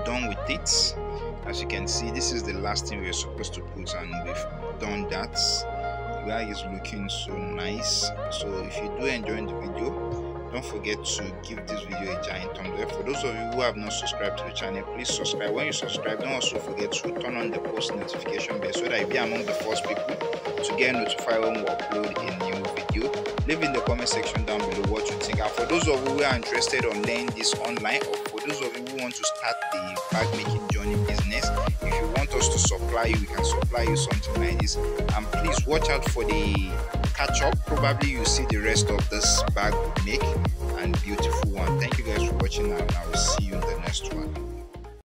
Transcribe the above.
done with it. As you can see, this is the last thing we are supposed to put, and we've done that. The bag is looking so nice. So if you do enjoy the video, don't forget to give this video a giant thumbs up. For those of you who have not subscribed to the channel, please subscribe. When you subscribe, don't also forget to turn on the post notification bell so that you'll be among the first people to get notified when we upload a new video. Leave in the comment section down below what you think. And for those of you who are interested on learning this online, or for those of you who want to start the bag making journey business, if you want us to supply you, we can supply you something like this. And please watch out for the catch up. Probably you see the rest of this bag make and beautiful one. Thank you guys for watching, and I will see you in the next one.